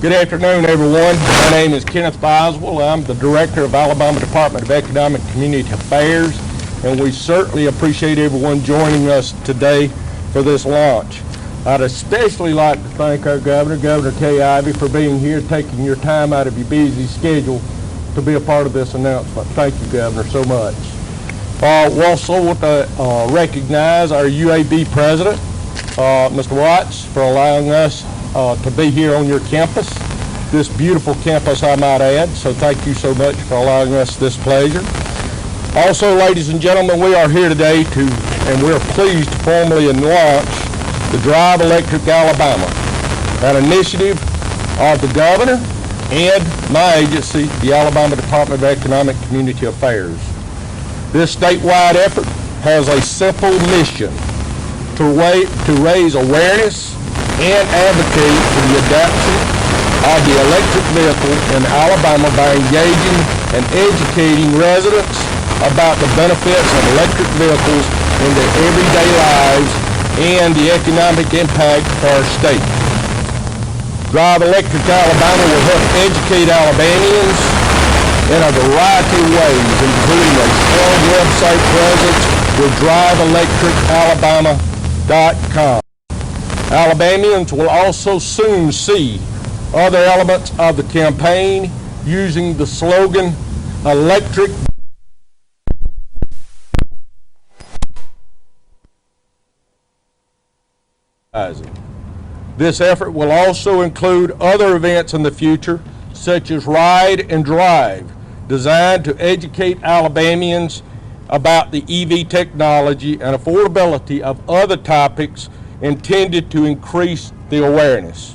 Good afternoon, everyone. My name is Kenneth Boswell. I'm the Director of Alabama Department of Economic and Community Affairs, and we certainly appreciate everyone joining us today for this launch. I'd especially like to thank our Governor, Governor Ivey, for being here, taking your time out of your busy schedule to be a part of this announcement. Thank you, Governor, so much. We also want to recognize our UAB President, Mr. Watts, for allowing us to be here on your campus, this beautiful campus, I might add. So thank you so much for allowing us this pleasure. Also, ladies and gentlemen, we are here today and we're pleased to formally launch the Drive Electric Alabama, an initiative of the Governor and my agency, the Alabama Department of Economic and Community Affairs. This statewide effort has a simple mission to raise awareness and advocate for the adoption of the electric vehicle in Alabama by engaging and educating residents about the benefits of electric vehicles in their everyday lives and the economic impact for our state. Drive Electric Alabama will help educate Alabamians in a variety of ways, including a strong website presence with driveelectricalabama.com. Alabamians will also soon see other elements of the campaign using the slogan, Electric. This effort will also include other events in the future, such as Ride and Drive, designed to educate Alabamians about the EV technology and affordability of other topics intended to increase the awareness.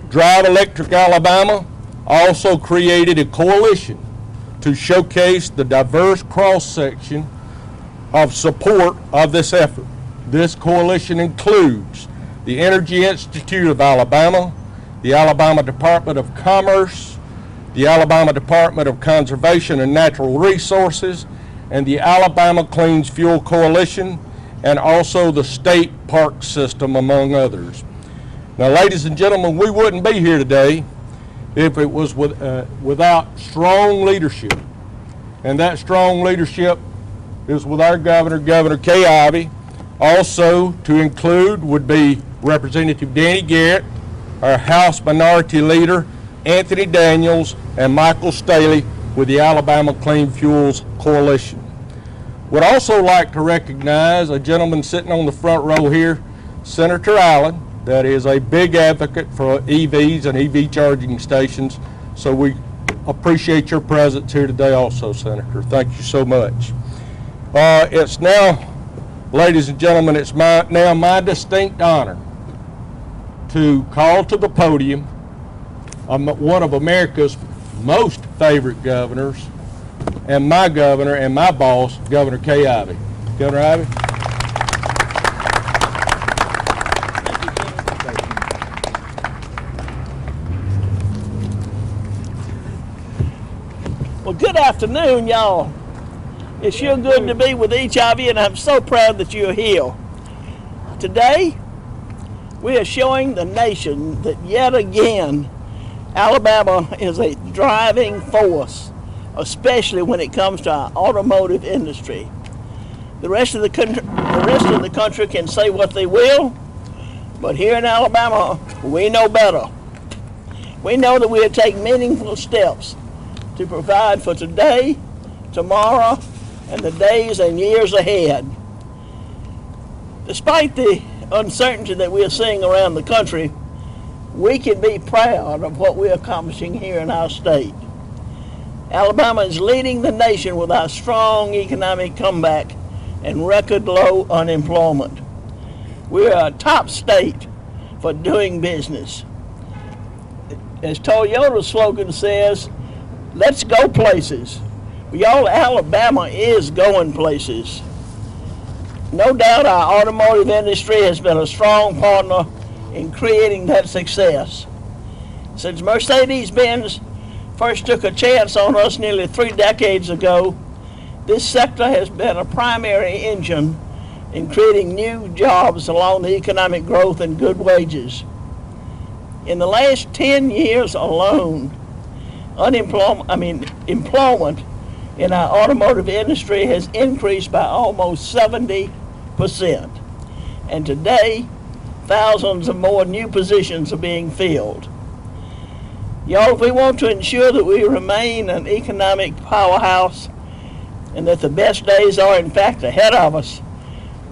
Drive Electric Alabama also created a coalition to showcase the diverse cross-section of support of this effort. This coalition includes the Energy Institute of Alabama, the Alabama Department of Commerce, the Alabama Department of Conservation and Natural Resources, and the Alabama Clean Fuel Coalition, and also the state park system, among others. Now, ladies and gentlemen, we wouldn't be here today if it was without strong leadership. And that strong leadership is with our Governor, Governor Ivey. Also to include would be Representative Danny Garrett, our House Minority Leader, Anthony Daniels, and Michael Staley with the Alabama Clean Fuels Coalition. Would also like to recognize a gentleman sitting on the front row here, Senator Allen, that is a big advocate for EVs and EV charging stations. So we appreciate your presence here today also, Senator. Thank you so much. It's now, ladies and gentlemen, it's now my distinct honor to call to the podium one of America's most favorite governors, and my governor and my boss, Governor Ivey. Governor Ivey. Well, good afternoon, y'all. It's sure good to be with each of you, and I'm so proud that you're here. Today, we are showing the nation that yet again, Alabama is a driving force, especially when it comes to our automotive industry. The rest of the country can say what they will, but here in Alabama, we know better. We know that we'll take meaningful steps to provide for today, tomorrow, and the days and years ahead. Despite the uncertainty that we're seeing around the country, we can be proud of what we're accomplishing here in our state. Alabama is leading the nation with our strong economic comeback and record low unemployment. We're a top state for doing business. As Toyota's slogan says, let's go places. Y'all, Alabama is going places. No doubt our automotive industry has been a strong partner in creating that success. Since Mercedes-Benz first took a chance on us nearly 3 decades ago, this sector has been a primary engine in creating new jobs along the economic growth and good wages. In the last 10 years alone, employment in our automotive industry has increased by almost 70%. And today, thousands of more new positions are being filled. Y'all, if we want to ensure that we remain an economic powerhouse and that the best days are in fact ahead of us,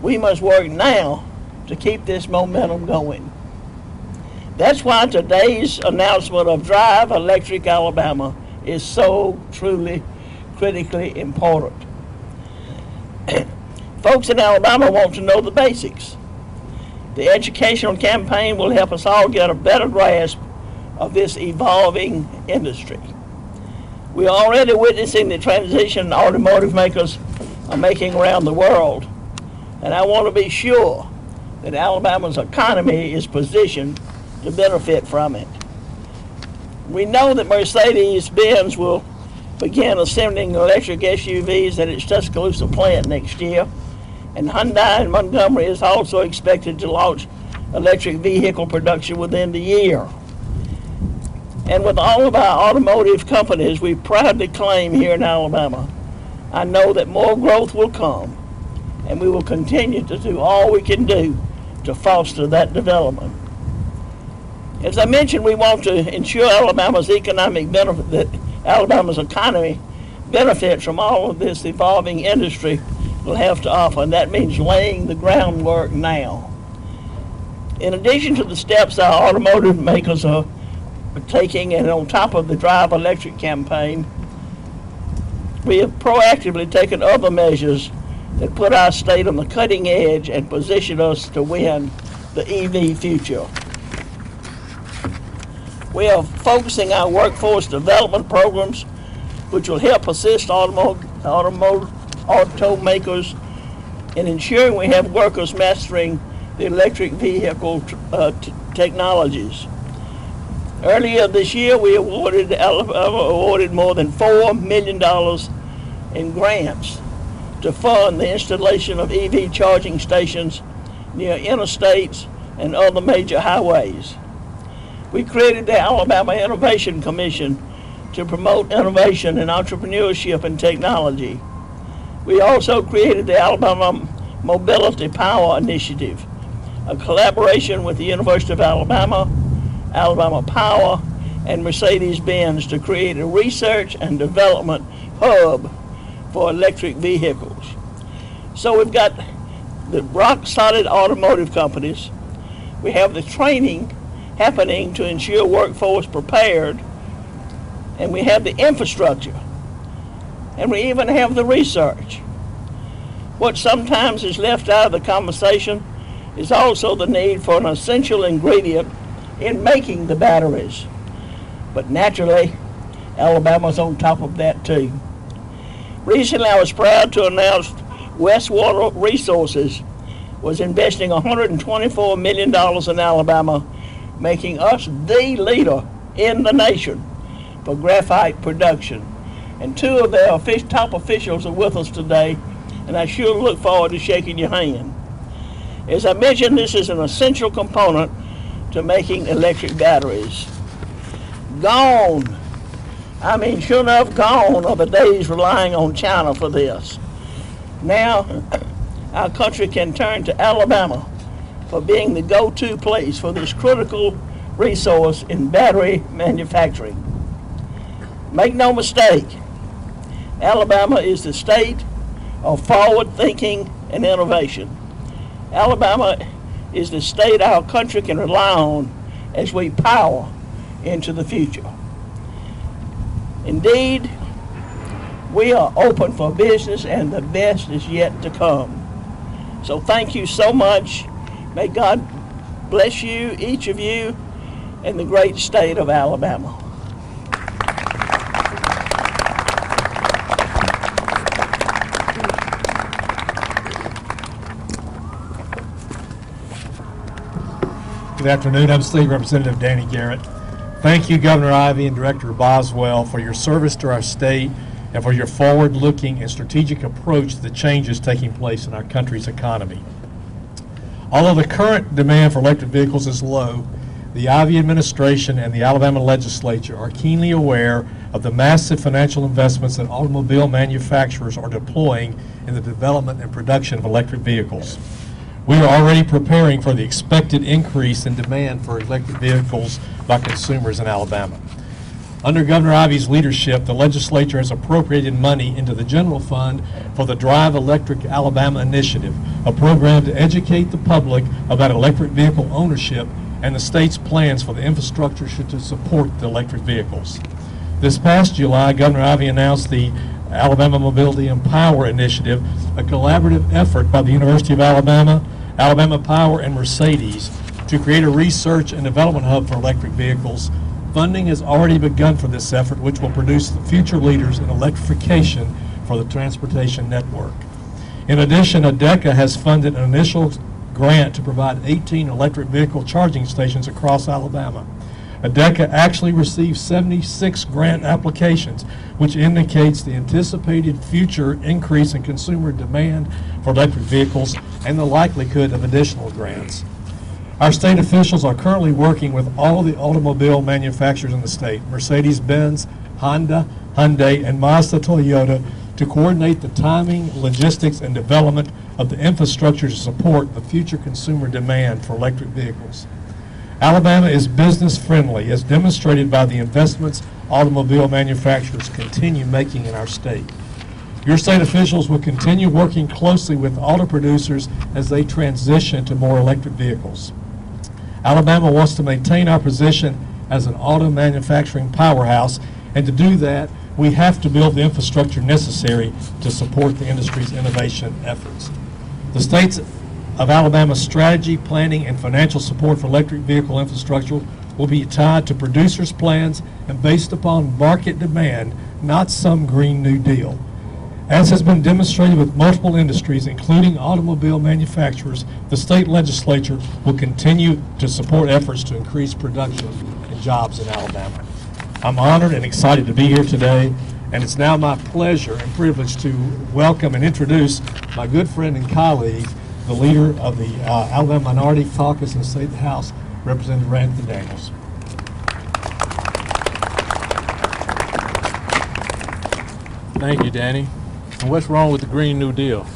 we must work now to keep this momentum going. That's why today's announcement of Drive Electric Alabama is so truly critically important. Folks in Alabama want to know the basics. The educational campaign will help us all get a better grasp of this evolving industry. We are already witnessing the transition automotive makers are making around the world, and I want to be sure that Alabama's economy is positioned to benefit from it. We know that Mercedes-Benz will begin assembling electric SUVs at its Tuscaloosa plant next year, and Hyundai in Montgomery is also expected to launch electric vehicle production within the year. And with all of our automotive companies we proudly claim here in Alabama, I know that more growth will come, and we will continue to do all we can do to foster that development. As I mentioned, we want to ensure Alabama's economy benefits from all of this evolving industry will have to offer, and that means laying the groundwork now. In addition to the steps our automotive makers are taking, and on top of the Drive Electric campaign, we have proactively taken other measures that put our state on the cutting edge and position us to win the EV future. We are focusing our workforce development programs, which will help assist automakers in ensuring we have workers mastering the electric vehicle technologies. Earlier this year, we awarded more than $4 million in grants to fund the installation of EV charging stations near interstates and other major highways. We created the Alabama Innovation Commission to promote innovation and entrepreneurship and technology. We also created the Alabama Mobility Power Initiative, a collaboration with the University of Alabama, Alabama Power, and Mercedes-Benz to create a research and development hub for electric vehicles. So we've got the rock-solid automotive companies, we have the training happening to ensure workforce prepared, and we have the infrastructure, and we even have the research. What sometimes is left out of the conversation is also the need for an essential ingredient in making the batteries. But naturally, Alabama's on top of that too. Recently, I was proud to announce Westwater Resources was investing $124 million in Alabama, making us the leader in the nation for graphite production. And two of their top officials are with us today, and I sure look forward to shaking your hand. As I mentioned, this is an essential component to making electric batteries. Gone, I mean sure enough gone are the days relying on China for this. Now our country can turn to Alabama for being the go-to place for this critical resource in battery manufacturing. Make no mistake, Alabama is the state of forward thinking and innovation. Alabama is the state our country can rely on as we power into the future. Indeed, we are open for business, and the best is yet to come. So thank you so much. May God bless you, each of you, in the great state of Alabama. Good afternoon. I'm State Representative Danny Garrett. Thank you, Governor Ivey and Director Boswell, for your service to our state and for your forward-looking and strategic approach to the changes taking place in our country's economy. Although the current demand for electric vehicles is low, the Ivey administration and the Alabama legislature are keenly aware of the massive financial investments that automobile manufacturers are deploying in the development and production of electric vehicles. We are already preparing for the expected increase in demand for electric vehicles by consumers in Alabama. Under Governor Ivey's leadership, the legislature has appropriated money into the general fund for the Drive Electric Alabama Initiative, a program to educate the public about electric vehicle ownership and the state's plans for the infrastructure to support the electric vehicles. This past July, Governor Ivey announced the Alabama Mobility and Power Initiative, a collaborative effort by the University of Alabama, Alabama Power, and Mercedes to create a research and development hub for electric vehicles. Funding has already begun for this effort, which will produce the future leaders in electrification for the transportation network. In addition, ADECA has funded an initial grant to provide 18 electric vehicle charging stations across Alabama. ADECA actually received 76 grant applications, which indicates the anticipated future increase in consumer demand for electric vehicles and the likelihood of additional grants. Our state officials are currently working with all the automobile manufacturers in the state, Mercedes-Benz, Honda, Hyundai, and Mazda Toyota, to coordinate the timing, logistics, and development of the infrastructure to support the future consumer demand for electric vehicles. Alabama is business friendly, as demonstrated by the investments automobile manufacturers continue making in our state. Your state officials will continue working closely with auto producers as they transition to more electric vehicles. Alabama wants to maintain our position as an auto manufacturing powerhouse, and to do that, we have to build the infrastructure necessary to support the industry's innovation efforts. The state's of Alabama's strategy, planning, and financial support for electric vehicle infrastructure will be tied to producers' plans and based upon market demand, not some Green New Deal. As has been demonstrated with multiple industries, including automobile manufacturers, the state legislature will continue to support efforts to increase production and jobs in Alabama. I'm honored and excited to be here today, and it's now my pleasure and privilege to welcome and introduce my good friend and colleague, the leader of the Alabama Minority Caucus in the State House, Representative Anthony Daniels. Thank you, Danny. And what's wrong with the Green New Deal?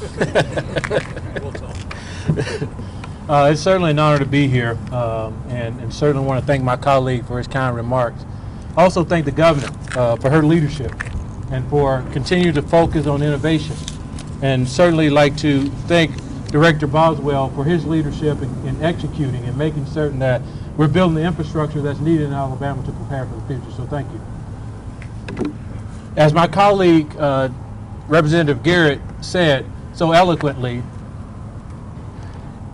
It's certainly an honor to be here, and certainly want to thank my colleague for his kind remarks. I also thank the governor for her leadership and for continuing to focus on innovation. And certainly like to thank Director Boswell for his leadership in executing and making certain that we're building the infrastructure that's needed in Alabama to prepare for the future. So thank you. As my colleague, Representative Garrett, said so eloquently,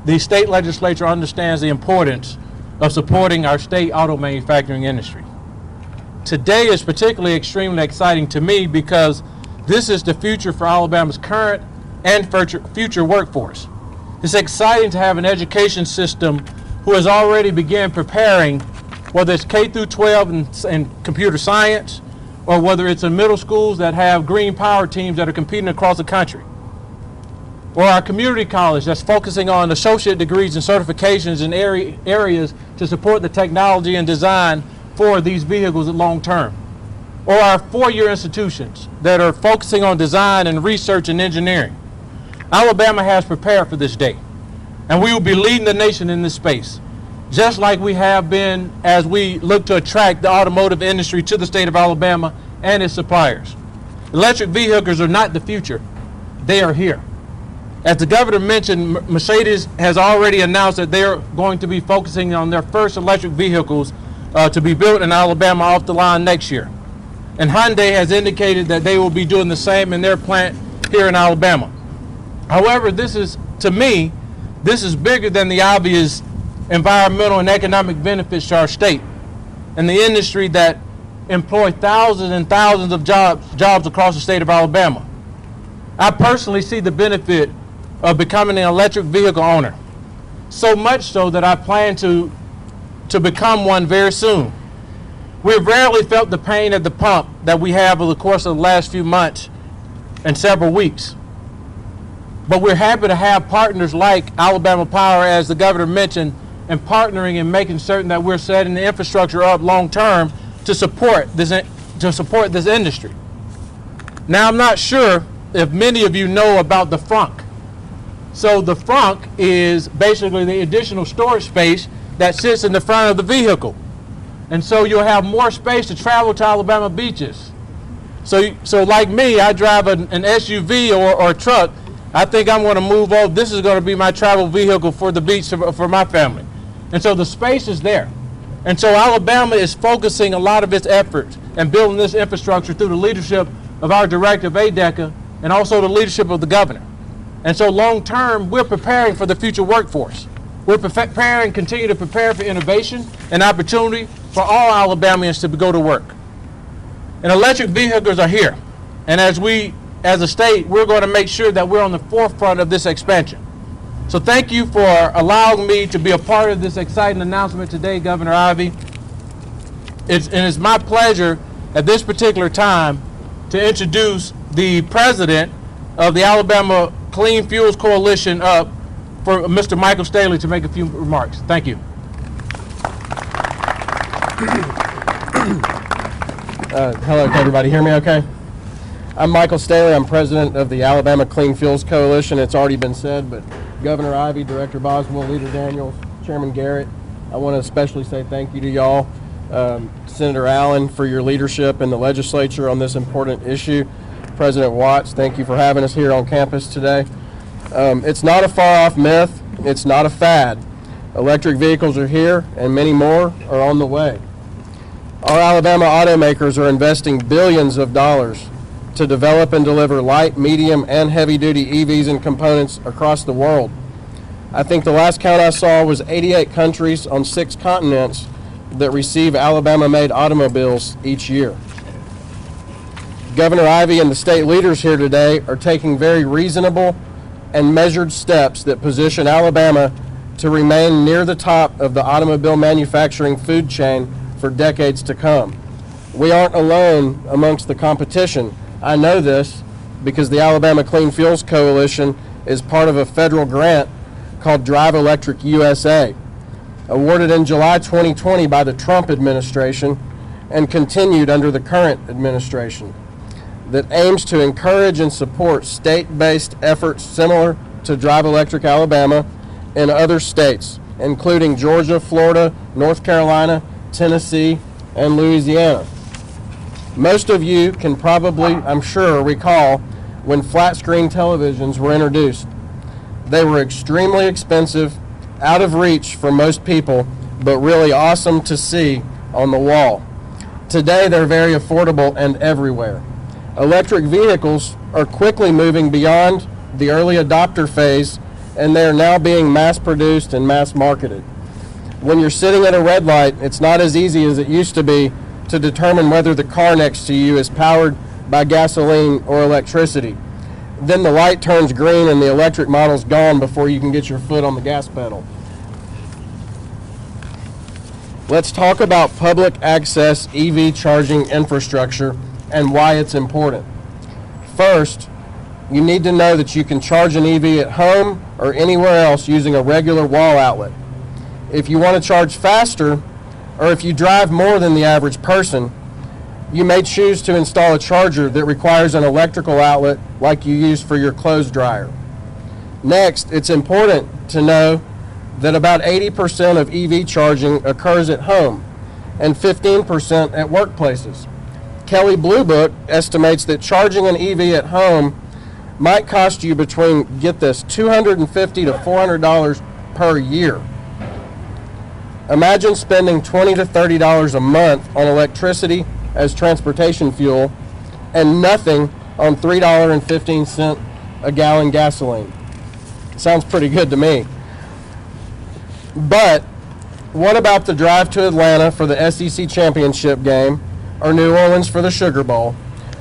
the state legislature understands the importance of supporting our state auto manufacturing industry. Today is particularly extremely exciting to me because this is the future for Alabama's current and future workforce. It's exciting to have an education system who has already begun preparing, whether it's K through 12 and computer science, or whether it's in middle schools that have green power teams that are competing across the country, or our community college that's focusing on associate degrees and certifications in areas to support the technology and design for these vehicles long term, or our four-year institutions that are focusing on design and research and engineering. Alabama has prepared for this day, and we will be leading the nation in this space, just like we have been as we look to attract the automotive industry to the state of Alabama and its suppliers. Electric vehicles are not the future, they are here. As the governor mentioned, Mercedes has already announced that they're going to be focusing on their first electric vehicles to be built in Alabama off the line next year. And Hyundai has indicated that they will be doing the same in their plant here in Alabama. However, to me, this is bigger than the obvious environmental and economic benefits to our state and the industry that employ thousands and thousands of jobs across the state of Alabama. I personally see the benefit of becoming an electric vehicle owner, so much so that I plan to become one very soon. We've rarely felt the pain at the pump that we have over the course of the last few months and several weeks. But we're happy to have partners like Alabama Power, as the governor mentioned, and partnering and making certain that we're setting the infrastructure up long term to support this industry. Now, I'm not sure if many of you know about the frunk. So the frunk is basically the additional storage space that sits in the front of the vehicle. And so you'll have more space to travel to Alabama beaches. So like me, I drive an SUV or a truck. I think I'm going to move over. This is going to be my travel vehicle for the beach for my family. And so the space is there. And so Alabama is focusing a lot of its efforts and building this infrastructure through the leadership of our director of ADECA and also the leadership of the governor. And so long term, we're preparing for the future workforce. We're continue to prepare for innovation and opportunity for all Alabamians to go to work. And electric vehicles are here. And as a state, we're going to make sure that we're on the forefront of this expansion. So thank you for allowing me to be a part of this exciting announcement today, Governor Ivey. It's my pleasure at this particular time to introduce the president of the Alabama Clean Fuels Coalition for Mr. Michael Staley to make a few remarks. Thank you. Hello, can everybody hear me okay? I'm Michael Staley. I'm president of the Alabama Clean Fuels Coalition. It's already been said, but Governor Ivey, Director Boswell, Leader Daniels, Chairman Garrett, I want to especially say thank you to y'all. Senator Allen, for your leadership in the legislature on this important issue. President Watts, thank you for having us here on campus today. It's not a far-off myth. It's not a fad. Electric vehicles are here, and many more are on the way. Our Alabama automakers are investing billions of dollars to develop and deliver light, medium, and heavy-duty EVs and components across the world. I think the last count I saw was 88 countries on 6 continents that receive Alabama-made automobiles each year. Governor Ivey and the state leaders here today are taking very reasonable and measured steps that position Alabama to remain near the top of the automobile manufacturing food chain for decades to come. We aren't alone amongst the competition. I know this because the Alabama Clean Fuels Coalition is part of a federal grant called Drive Electric USA, awarded in July 2020 by the Trump administration and continued under the current administration, that aims to encourage and support state-based efforts similar to Drive Electric Alabama in other states, including Georgia, Florida, North Carolina, Tennessee, and Louisiana. Most of you can probably, I'm sure, recall when flat-screen televisions were introduced. They were extremely expensive, out of reach for most people, but really awesome to see on the wall. Today, they're very affordable and everywhere. Electric vehicles are quickly moving beyond the early adopter phase, and they are now being mass-produced and mass-marketed. When you're sitting at a red light, it's not as easy as it used to be to determine whether the car next to you is powered by gasoline or electricity. Then the light turns green and the electric model's gone before you can get your foot on the gas pedal. Let's talk about public access EV charging infrastructure and why it's important. First, you need to know that you can charge an EV at home or anywhere else using a regular wall outlet. If you want to charge faster, or if you drive more than the average person, you may choose to install a charger that requires an electrical outlet like you use for your clothes dryer. Next, it's important to know that about 80% of EV charging occurs at home and 15% at workplaces. Kelley Blue Book estimates that charging an EV at home might cost you between, get this, $250 to $400 per year. Imagine spending $20 to $30 a month on electricity as transportation fuel and nothing on $3.15 a gallon gasoline. Sounds pretty good to me. But what about the drive to Atlanta for the SEC championship game or New Orleans for the Sugar Bowl?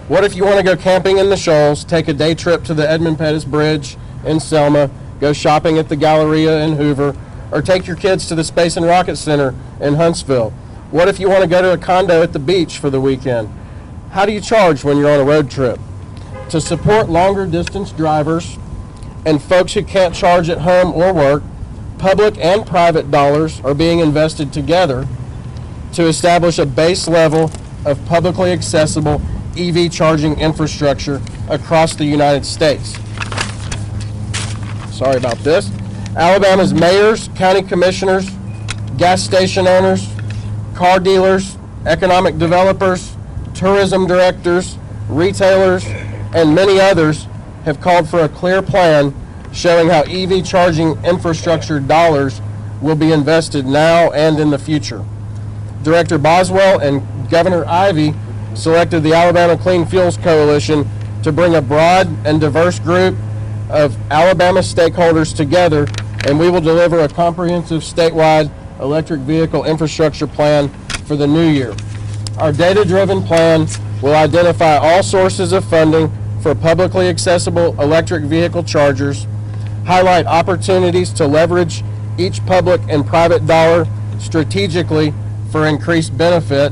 What if you want to go camping in the Shoals, take a day trip to the Edmund Pettus Bridge in Selma, go shopping at the Galleria in Hoover, or take your kids to the Space and Rocket Center in Huntsville? What if you want to go to a condo at the beach for the weekend? How do you charge when you're on a road trip? To support longer distance drivers and folks who can't charge at home or work, public and private dollars are being invested together to establish a base level of publicly accessible EV charging infrastructure across the United States. Sorry about this. Alabama's mayors, county commissioners, gas station owners, car dealers, economic developers, tourism directors, retailers, and many others have called for a clear plan showing how EV charging infrastructure dollars will be invested now and in the future. Director Boswell and Governor Ivey selected the Alabama Clean Fuels Coalition to bring a broad and diverse group of Alabama stakeholders together, and we will deliver a comprehensive statewide electric vehicle infrastructure plan for the new year. Our data-driven plan will identify all sources of funding for publicly accessible electric vehicle chargers, highlight opportunities to leverage each public and private dollar strategically for increased benefit,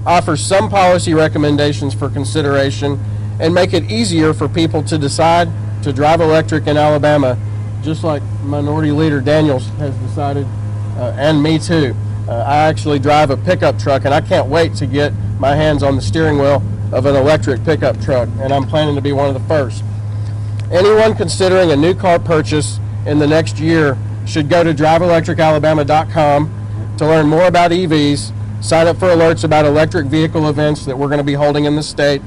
offer some policy recommendations for consideration, and make it easier for people to decide to drive electric in Alabama, just like Minority Leader Daniels has decided, and me too. I actually drive a pickup truck, and I can't wait to get my hands on the steering wheel of an electric pickup truck, and I'm planning to be one of the first. Anyone considering a new car purchase in the next year should go to driveelectricalabama.com to learn more about EVs, sign up for alerts about electric vehicle events that we're going to be holding in the state.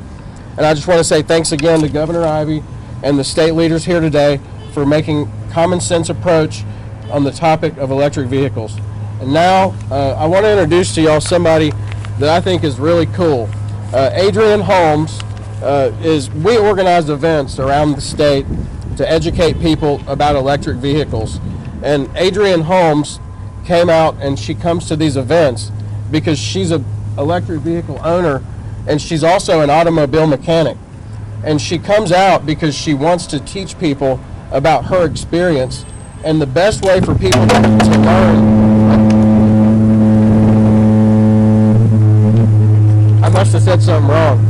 And I just want to say thanks again to Governor Ivey and the state leaders here today for making common sense approach on the topic of electric vehicles. And now I want to introduce to y'all somebody that I think is really cool. Adrian Holmes we organize events around the state to educate people about electric vehicles. And Adrian Holmes came out, and she comes to these events because she's an electric vehicle owner, and she's also an automobile mechanic. And she comes out because she wants to teach people about her experience, and the best way for people to learn. I must have said something wrong.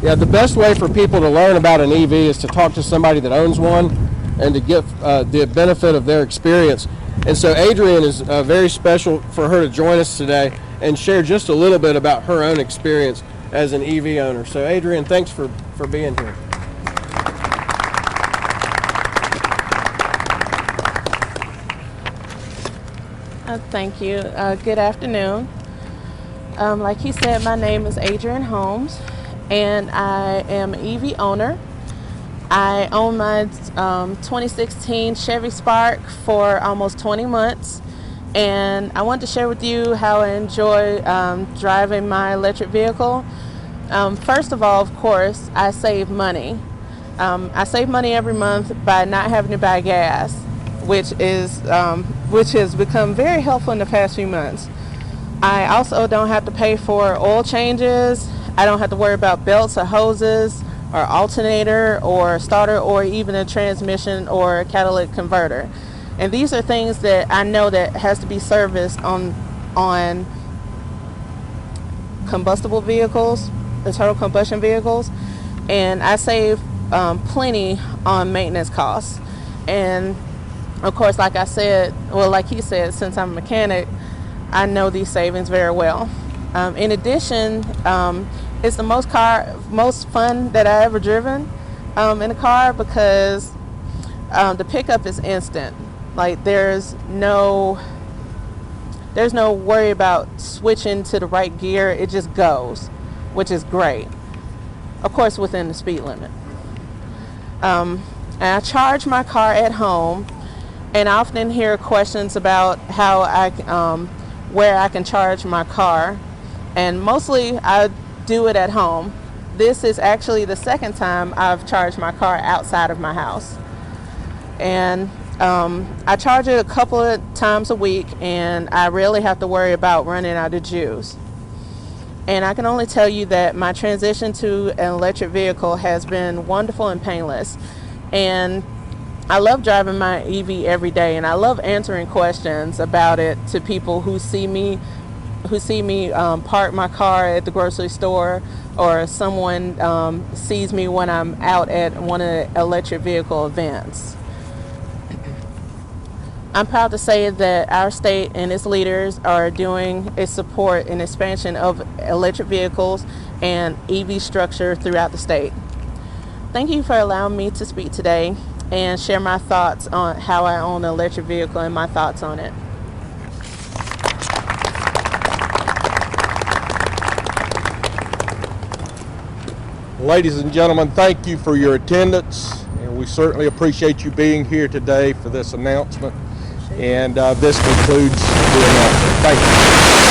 Yeah, the best way for people to learn about an EV is to talk to somebody that owns one and to get the benefit of their experience. And so Adrian is very special for her to join us today and share just a little bit about her own experience as an EV owner. So Adrian, thanks for being here. Thank you. Good afternoon. Like he said, my name is Adrian Holmes, and I am an EV owner. I own my 2016 Chevy Spark for almost 20 months, and I want to share with you how I enjoy driving my electric vehicle. First of all, of course, I save money. I save money every month by not having to buy gas, which has become very helpful in the past few months. I also don't have to pay for oil changes. I don't have to worry about belts or hoses or alternator or starter or even a transmission or a catalytic converter. And these are things that I know that has to be serviced on combustible vehicles, internal combustion vehicles, and I save plenty on maintenance costs. And of course, like he said, since I'm a mechanic, I know these savings very well. In addition, it's the most fun that I ever driven in a car because the pickup is instant. Like there's no worry about switching to the right gear. It just goes, which is great. Of course, within the speed limit. And I charge my car at home, and I often hear questions about how where I can charge my car, and mostly I do it at home. This is actually the second time I've charged my car outside of my house, and I charge it a couple of times a week, and I rarely have to worry about running out of juice. And I can only tell you that my transition to an electric vehicle has been wonderful and painless, and I love driving my EV every day, and I love answering questions about it to people who see me park my car at the grocery store, or someone sees me when I'm out at one of the electric vehicle events. I'm proud to say that our state and its leaders are doing a support and expansion of electric vehicles and EV structure throughout the state. Thank you for allowing me to speak today and share my thoughts on how I own an electric vehicle and my thoughts on it. Ladies and gentlemen, thank you for your attendance, and we certainly appreciate you being here today for this announcement. And this concludes the announcement. Thank you.